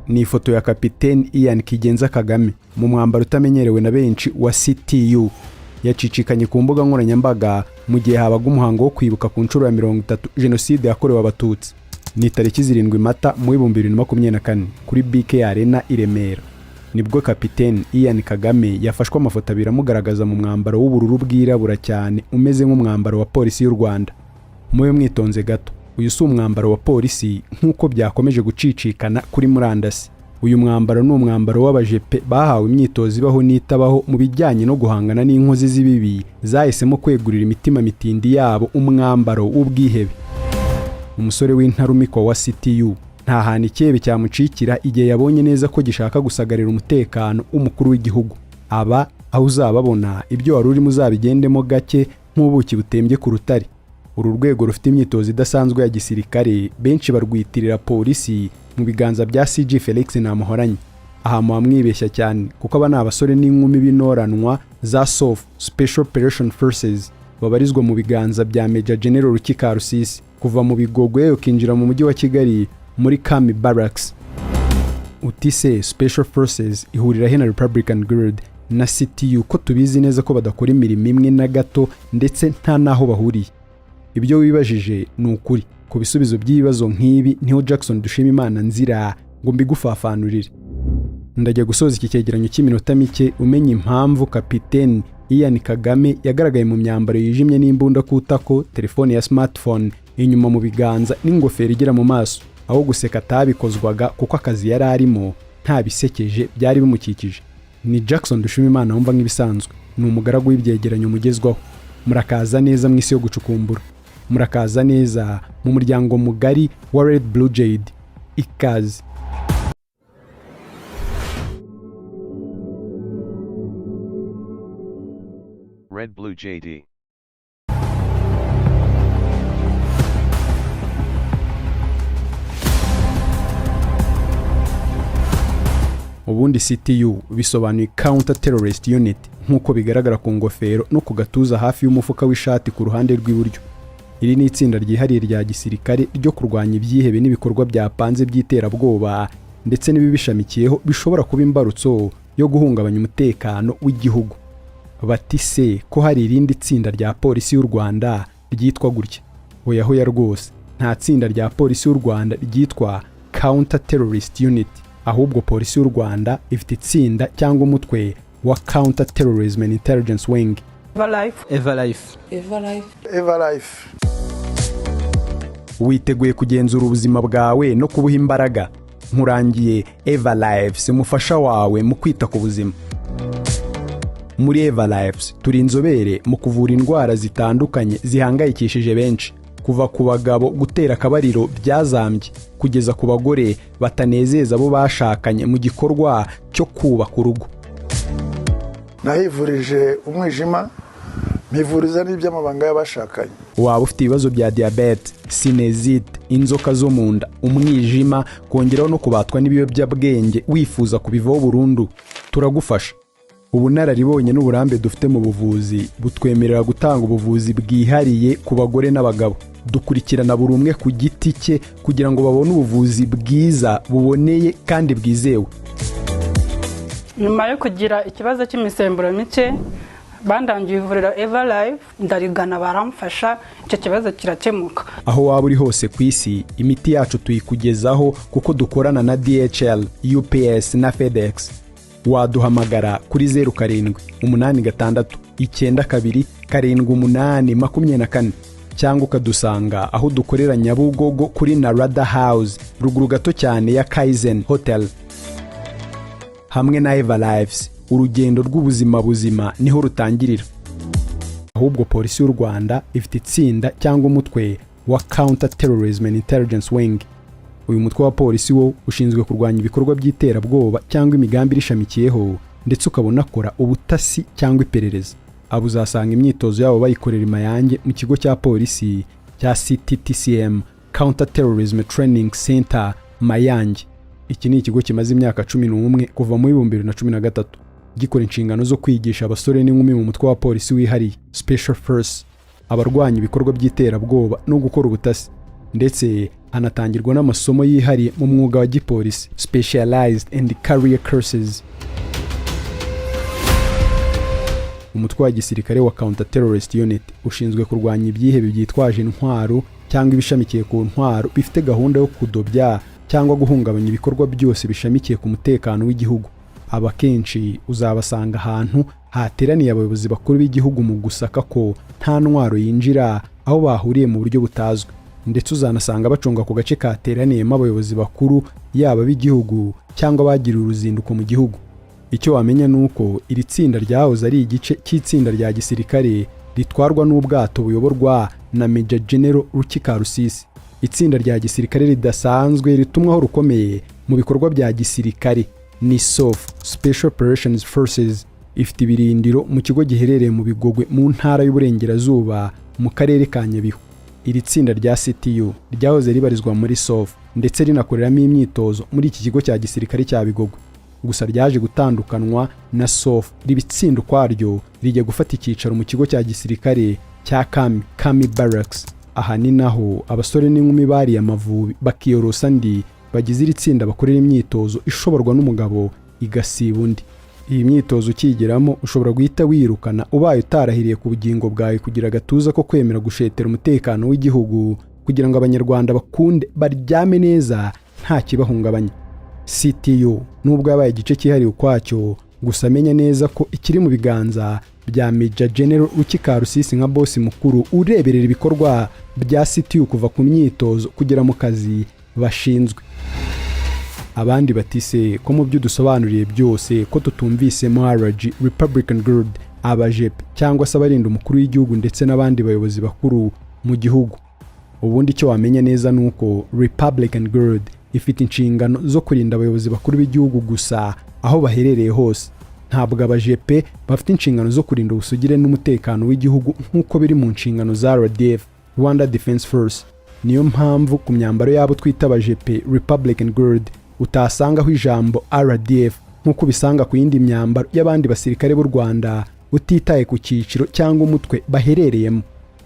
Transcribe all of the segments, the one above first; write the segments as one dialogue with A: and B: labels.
A: ni ifoto ya Kapiteni Ian Kigenza Kagame mu mwambaro utamenyerewe na benshi wa CTU. Yacicikanye ku mbuga nkoranyambaga mu gihe habaga umuhango wo kwibuka ku nshuro ya 30 Jenoside yakorewe Abatutsi. Ni tariki 7 Mata mu 2024 kuri BK Arena i Remera. Nibwo Kapiteni Ian Kagame yafashwe amafoto abiri amugaragaza mu mwambaro w'ubururu bwirabura cyane umeze nk'umwambaro wa polisi y'u Rwanda. Muyo mwitonze gato, uyu si umwambaro wa polisi nk'uko byakomeje gucicikana kuri murandasi. Uyu mwambaro ni umwambaro w'abajepe bahawe imyitozo ibaho n'itabaho mu bijyanye no guhangana n'inkozi z'ibibi zahisemo kwegurira imitima mitindi yabo umwambaro w'ubwihebe. Umusore w'intarumikwa wa CTU nta hantu icyebe cyamucikira igihe yabonye neza ko gishaka gusagarira umutekano w'umukuru w'igihugu. Aba aho uzababona ibyo wari urimo uzabigendemo gake nk'ubuki butembye ku rutare. Uru rwego rufite imyitozo idasanzwe ya gisirikare benshi barwitirira polisi mu biganza bya CG Felix Namuhoranye. Aha mwibeshya cyane kuko aba ni abasore n'inkumi binoranwa za SOF Special Operation Forces babarizwa mu biganza bya Major General Rukika Rusisi kuva mu Bigogwe ukinjira mu mujyi wa Kigali muri Kami Barracks. Utise Special Forces ihurira he na Republican Guard na CTU ko tubizi neza ko badakora imirimo imwe na gato ndetse nta naho bahuriye. Ibyo wibajije ni ukuri. Ku bisubizo by'ibibazo nk'ibi niho Jackson Dushimimana nzira ngo mbigufafanurire. Ndajya gusoza iki cyegeranyo cy'iminota mike umenya impamvu Kapiteni Ian Kagame yagaragaye mu myambaro yijimye n'imbunda kutako, telefone ya smartphone inyuma mu biganza n'ingofero igira mu maso. Aho guseka tabikozwaga kuko akazi yari arimo nta bisekeje byari bimukikije. Ni Jackson Dushimimana wumva nk'ibisanzwe. Ni umugaragu w'ibyegeranyo mugezwaho. Murakaza neza mu isi yo gucukumbura. Murakaza neza mu muryango mugari wa Red Blue Jade. Ikaze.
B: Red Blue JD.
A: Ubundi CTU bisobanuye Counter Terrorist Unit nk'uko bigaragara ku ngofero no ku gatuza hafi y'umufuka w'ishati ku ruhande rw'iburyo. Iri ni itsinda ryihariye rya gisirikare ryo kurwanya ibyihebe n'ibikorwa byapanze by'iterabwoba ndetse n'ibibishamikiyeho bishobora kuba imbarutso yo guhungabanya umutekano w'igihugu. Batise ko hari irindi tsinda rya polisi y'u Rwanda ryitwa gutya. Oya rwose nta tsinda rya polisi y'u Rwanda ryitwa Counter Terrorist Unit. Ahubwo polisi y'u Rwanda ifite itsinda cyangwa umutwe wa Counter Terrorism and Intelligence Wing.
C: Eva Life.
A: Witeguye kugenzura ubuzima bwawe no kubuha imbaraga. Nkurangiye Eva Lives umufasha wawe mu kwita ku buzima. Muri Eva Lives turi inzobere mu kuvura indwara zitandukanye zihangayikishije benshi, kuva ku bagabo gutera akabariro byazambye kugeza ku bagore batanezeza abo bashakanye mu gikorwa cyo kubaka urugo.
C: Nahivurije umwijima, mpivuriza n'iby'amabanga y'abashakanye.
A: Waba ufite ibibazo bya diabete, sinezite, inzoka zo mu nda, umwijima, kongeraho no kubatwa n'ibiyobyabwenge wifuza kubivaho burundu, turagufasha. Ubunararibonye n'uburambe dufite mu buvuzi butwemerera gutanga ubuvuzi bwihariye ku bagore n'abagabo. Dukurikirana buri umwe ku giti cye kugira ngo babone ubuvuzi bwiza buboneye kandi bwizewe.
D: Nyuma yo kugira ikibazo cy'imisemburo mike bandangiye ivuriro Eva Life, ndarigana baramfasha, icyo kibazo kirakemuka.
A: Aho waba uri hose ku isi imiti yacu tuyikugezaho kuko dukorana na DHL, UPS na FedEx. Waduhamagara kuri 0786927824 cyangwa ukadusanga aho dukorera Nyabugogo kuri Narada House ruguru gato cyane ya Kaizen Hotel. Hamwe na Eva Lives urugendo rw'ubuzima buzima niho rutangirira. Ahubwo polisi y'u Rwanda ifite itsinda cyangwa umutwe wa Counter Terrorism and Intelligence Wing. Uyu mutwe wa polisi wo ushinzwe kurwanya ibikorwa by'iterabwoba cyangwa imigambi irishamikiyeho ndetse ukabona akora ubutasi cyangwa iperereza. Abo uzasanga imyitozo yabo bayikorera imayange mu kigo cya polisi cya CTTCM Counter Terrorism Training Center Mayange. Iki ni ikigo kimaze imyaka 11 kuva mu 2013 gikora inshingano zo kwigisha abasore n'inkumi mu mutwe wa polisi wihariye Special Force abarwanya ibikorwa by'iterabwoba no gukora ubutasi. Ndetse hanatangirwa n'amasomo yihariye mu mwuga wa gipolisi specialized and career courses. Umutwe wa gisirikare wa Counter Terrorist Unit ushinzwe kurwanya ibyihebe byitwaje intwaro cyangwa ibishamikiye ku ntwaro bifite gahunda yo kudobya cyangwa guhungabanya ibikorwa byose bishamikiye ku mutekano w'igihugu. Abakenshi uzabasanga ahantu hateraniye abayobozi bakuru b'igihugu mu gusaka ko nta ntwaro yinjira aho bahuriye mu buryo butazwi, ndetse uzanasanga bacunga ku gace kateraniyemo abayobozi bakuru yaba b'igihugu cyangwa bagiriye uruzinduko mu gihugu. Icyo wamenya nuko iri tsinda ryahoze ari igice cy'itsinda rya gisirikare ritwarwa n'ubwato buyoborwa na Major General Rukikarusisi. Itsinda rya gisirikare ridasanzwe ritumwaho Ukomeye mu bikorwa bya gisirikare ni SOF Special Operations Forces, ifite ibirindiro mu kigo giherereye mu Bigogwe mu ntara y'Uburengerazuba mu karere ka Nyabihu. Iri tsinda rya CTU ryahoze ribarizwa muri SOF ndetse rinakoreramo imyitozo muri iki kigo cya gisirikare cya Bigogwe. Gusa ryaje gutandukanwa na SOF ribitsinda kwaryo rijya gufata icyicaro mu kigo cya gisirikare cya Kami Barracks. Aha ni naho abasore n'inkumi bari amavubi bakiyorosa ndi bagize iri tsinda bakorera imyitozo ishoborwa n'umugabo igasiba undi. Iyi myitozo ukigeramo ushobora guhita wirukana ubaye utarahiriye ku bugingo bwawe kugira gatuza ko kwemera gushetera umutekano w'igihugu kugira ngo abanyarwanda bakunde baryame neza nta kibahungabanya. CTU nubwo yabaye igice cyihariye ukwacyo, gusa menya neza ko ikiri mu biganza bya Major General Rukikarusisi nka boss mukuru ureberera ibikorwa bya CTU kuva ku myitozo kugera mu kazi bashinzwe. Abandi batise ko mu byo dusobanuriye byose ko tutumvise RG Republican Guard, ABAJEP cyangwa se abarinda umukuru w'igihugu ndetse n'abandi bayobozi bakuru mu gihugu. Ubundi icyo wamenya neza nuko Republican Guard ifite inshingano zo kurinda abayobozi bakuru b'igihugu gusa aho baherereye hose. Ntabwo ABAJEP bafite inshingano zo kurinda ubusugire n'umutekano w'igihugu nk'uko biri mu nshingano za RDF, Rwanda Defense Force. Niyo mpamvu ku myambaro yabo twita ABAJEP Republican Guard utasangaho ijambo RDF nk'uko bisanga ku yindi myambaro y'abandi basirikare b'u Rwanda utitaye ku cyiciro cyangwa umutwe baherereyemo.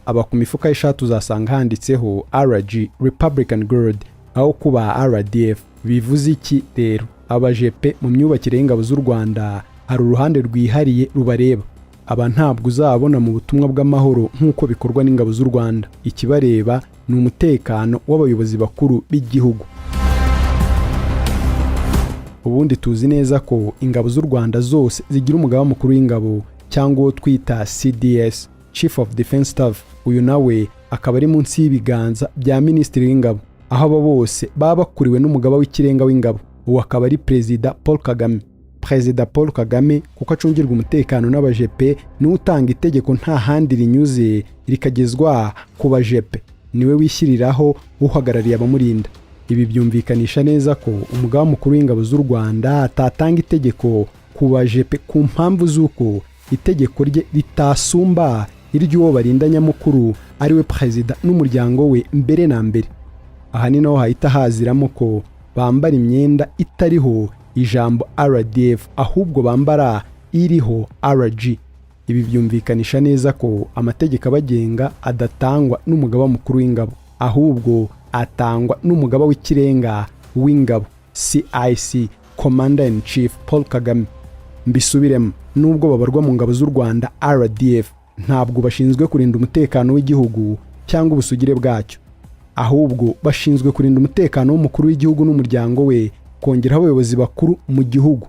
A: Aba ku mifuka y'ishati uzasanga handitseho RG Republican Guard aho kuba RDF. Bivuze iki rero? ABAJEP mu myubakire y'ingabo z'u Rwanda hari uruhande rwihariye rubareba. Aba ntabwo uzabona mu butumwa bw'amahoro nk'uko bikorwa n'ingabo z'u Rwanda. Ikibareba ni umutekano w'abayobozi bakuru b'igihugu. Ubundi tuzi neza ko ingabo z'u Rwanda zose zigira umugaba mukuru w'ingabo cyangwa uwo twita CDS, Chief of Defense Staff. Uyu nawe akaba ari munsi y'ibiganza bya Minisitiri w'Ingabo, aho abo bose baba bakuriwe n'umugaba w'ikirenga w'ingabo. Uwo akaba ari Perezida Paul Kagame. Perezida Paul Kagame kuko acungirwa umutekano n'ABAJEP niwe utanga itegeko nta handi rinyuze rikagezwa ku BAJEP, niwe wishyiriraho uhagarariye abamurinda. Ibi byumvikanisha neza ko umugaba mukuru w'ingabo z'u Rwanda atatanga itegeko ku BAJEP ku mpamvu z'uko itegeko rye ritasumba iry'uwo barinda nyamukuru ariwe Perezida n'umuryango we mbere na mbere. Aha ni naho hahita haziramo ko bambara imyenda itariho ijambo RDF ahubwo bambara iriho RG. Ibi byumvikanisha neza ko amategeko abagenga adatangwa n'umugaba mukuru w'ingabo ahubwo atangwa n'umugaba w'ikirenga w'ingabo CIC, Commander in Chief Paul Kagame. Mbisubiremo, nubwo babarwa mu ngabo z'u Rwanda RDF ntabwo bashinzwe kurinda umutekano w'igihugu cyangwa ubusugire bwacyo, ahubwo bashinzwe kurinda umutekano w'umukuru w'igihugu n'umuryango we, kongeraho abayobozi bakuru mu gihugu.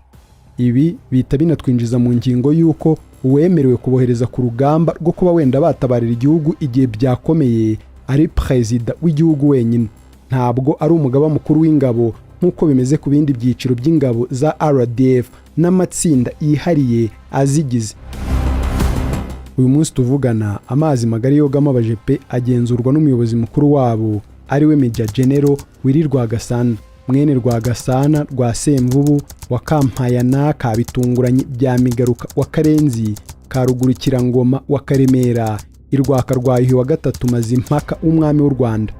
A: Ibi bita binatwinjiza mu ngingo y'uko uwemerewe kubohereza ku rugamba rwo kuba wenda batabarira igihugu igihe byakomeye ari Perezida w'igihugu wenyine, ntabwo ari umugaba mukuru w'ingabo nk'uko bimeze ku bindi byiciro by'ingabo za RDF n'amatsinda yihariye azigize. Uyu munsi tuvugana amazi magari yogamo ABAJEP agenzurwa n'umuyobozi mukuru wabo ariwe Major General Rwagasana, mwene Rwagasana rwa Semvubu wa Kampayana ka Bitunguranye bya Migaruka wa Karenzi ka Rugurukirangoma wa Karemera irwaka rwa Yuhi wa gatatu Mazimpaka w'umwami w'u Rwanda.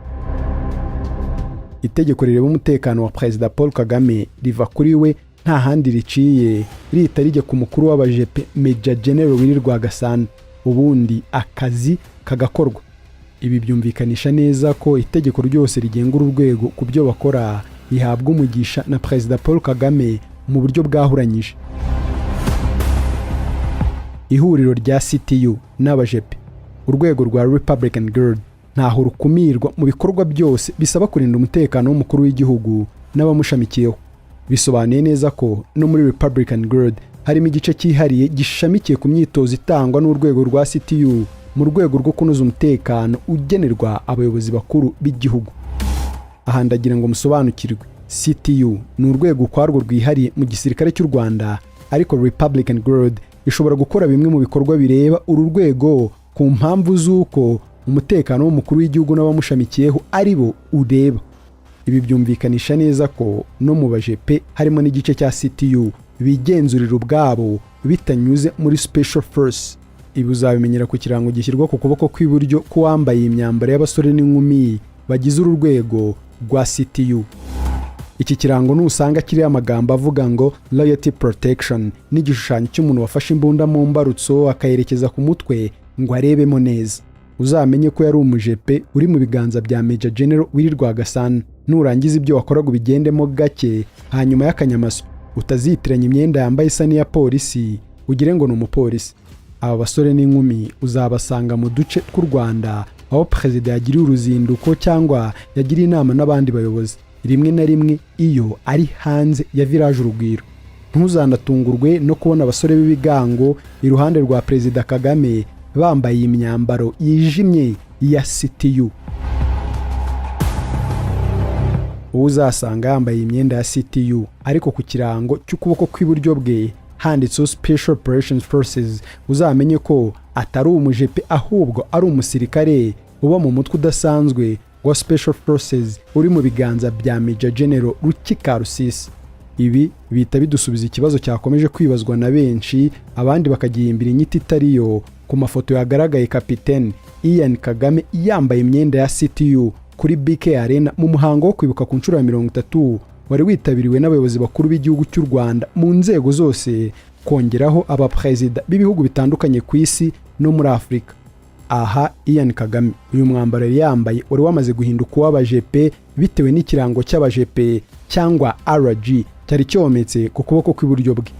A: Itegeko rireba umutekano wa Perezida Paul Kagame riva kuri we nta handi riciye rihita rijya ku mukuru w'ABAJEP Major General Rwagasana, ubundi akazi kagakorwa. Ibi byumvikanisha neza ko itegeko ryose rigenga urwego ku byo bakora rihabwa umugisha na Perezida Paul Kagame mu buryo bwahuranyije. Ihuriro rya CTU n'abajepe, urwego rwa Republican Guard, ntaho rukumirwa mu bikorwa byose bisaba kurinda umutekano w'umukuru w'igihugu n'abamushamikiyeho. Bisobanuye neza ko no muri Republican Guard harimo igice cyihariye gishamikiye ku myitozo itangwa n'urwego rwa CTU mu rwego rwo kunoza umutekano ugenerwa abayobozi bakuru b'igihugu. Aha ndagira ngo musobanukirwe, CTU ni urwego kwarwo rwihariye mu gisirikare cy'u Rwanda, ariko Republican Guard ishobora gukora bimwe mu bikorwa bireba uru rwego ku mpamvu z'uko umutekano w'umukuru w'igihugu n'abamushamikiyeho ari bo ureba. Ibi byumvikanisha neza ko no mu bajepe harimo n'igice cya CTU bigenzurira ubwabo bitanyuze muri Special Force. Ibi uzabimenyera ku kirango gishyirwa ku kuboko kw'iburyo k'uwambaye imyambaro y'abasore n'inkumi bagize uru rwego rwa CTU. Iki kirango nusanga kiriho amagambo avuga ngo Loyalty Protection n'igishushanyo cy'umuntu wafashe imbunda mu mbarutso akayerekeza ku mutwe ngo arebemo neza. Uzamenye ko yari umujepe uri mu biganza bya Major General wirirwa Gasana. Nurangiza ibyo wakoraga ubigendemo gake, hanyuma y'akanyamaso utazitiranya imyenda yambaye isa n'iya polisi ugire ngo ni umupolisi. Aba basore n'inkumi uzabasanga mu duce tw'u Rwanda aho perezida yagiriye uruzinduko cyangwa yagiriye inama n'abandi bayobozi, rimwe na rimwe iyo ari hanze ya village Urugwiro. Ntuzanatungurwe no kubona abasore b'ibigango iruhande rwa Perezida Kagame bambaye imyambaro yijimye ya CTU. Uzasanga yambaye imyenda ya CTU ariko ku kirango cy'ukuboko kw'iburyo bwe handitseho Special Operations Forces, uzamenye ko atari umujepe ahubwo ari umusirikare uba mu mutwe udasanzwe wa Special Forces uri mu biganza bya Major General Rukika Rusisi. Ibi bita bidusubiza ikibazo cyakomeje kwibazwa na benshi, abandi bakagihimbira inyito itariyo ku mafoto yagaragaye Kapiteni Ian Kagame yambaye imyenda ya CTU kuri BK Arena mu muhango wo kwibuka ku nshuro ya 30 wari witabiriwe n'abayobozi bakuru b'igihugu cy'u Rwanda mu nzego zose, kongeraho abaperezida b'ibihugu bitandukanye ku isi no muri Afurika. Aha Ian Kagame uyu mwambaro yambaye wari wamaze guhinduka uw'abajepe bitewe n'ikirango cy'abajepe cyangwa RG cyari cyometse ku kuboko kw'iburyo bwe.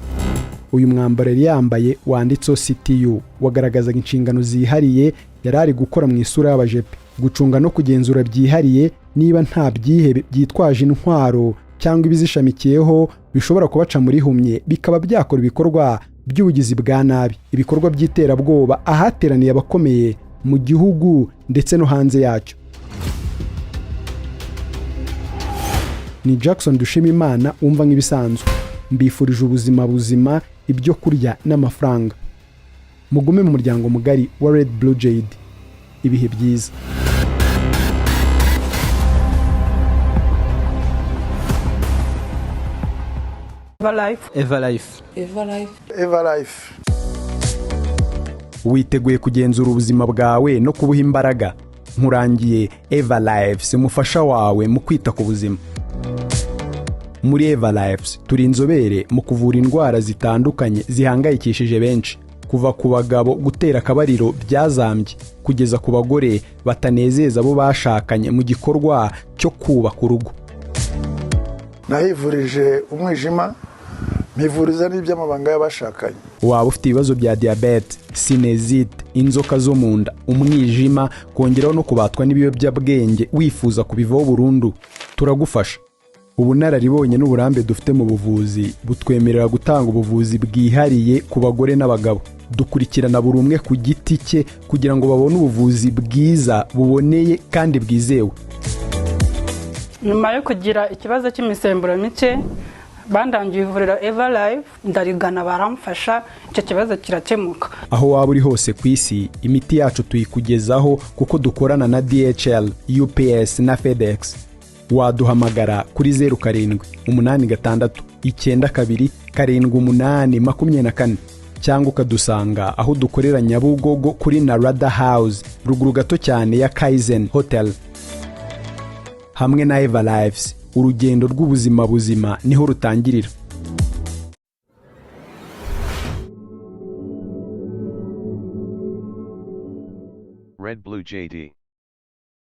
A: Uyu mwambaro yambaye wanditseho CTU wagaragazaga inshingano zihariye yari ari gukora mu isura y'abajepe, gucunga no kugenzura byihariye niba nta byihebe byitwaje intwaro cyangwa ibizishamikiyeho bishobora kubaca muri humye bikaba byakora ibikorwa by'ubugizi bwa nabi, ibikorwa by'iterabwoba ahateraniye abakomeye mu gihugu ndetse no hanze yacyo. Ni Jackson Dushimimana wumva nk'ibisanzwe. Mbifurije ubuzima buzima, ibyo kurya n'amafaranga. Mugume mu muryango mugari wa Red Blue Jade. Ibihe byiza.
C: Eva life.
A: Witeguye kugenzura ubuzima bwawe no kubuha imbaraga? Nkurangiye Eva Lives, umufasha wawe mu kwita ku buzima. Muri Eva Lives turi inzobere mu kuvura indwara zitandukanye zihangayikishije benshi, kuva ku bagabo gutera akabariro byazambye kugeza ku bagore batanezeza abo bashakanye mu gikorwa cyo kubaka urugo.
C: Nahivurije umwijima, mpivuriza n'iby'amabanga y'abashakanye.
A: Waba ufite ibibazo bya diabete, sinezite, inzoka zo mu nda, umwijima, kongeraho no kubatwa n'ibiyobyabwenge wifuza kubivaho burundu, turagufasha. Ubunararibonye n'uburambe dufite mu buvuzi butwemerera gutanga ubuvuzi bwihariye ku bagore n'abagabo. Dukurikirana buri umwe ku giti cye kugira ngo babone ubuvuzi bwiza, buboneye kandi bwizewe.
D: Nyuma yo kugira ikibazo cy'imisemburo mike, bandangiye ivuriro Eva Live, ndarigana baramfasha, icyo kibazo kirakemuka.
A: Aho waba uri hose ku isi, imiti yacu tuyikugezaho kuko dukorana na DHL, UPS na FedEx. Waduhamagara kuri 0786927824 cyangwa ukadusanga aho dukorera Nyabugogo kuri Narada House, ruguru gato cyane ya Kaizen Hotel. Hamwe na Eva Lives, urugendo rw'ubuzima buzima niho rutangirira.
B: Red Blue JD.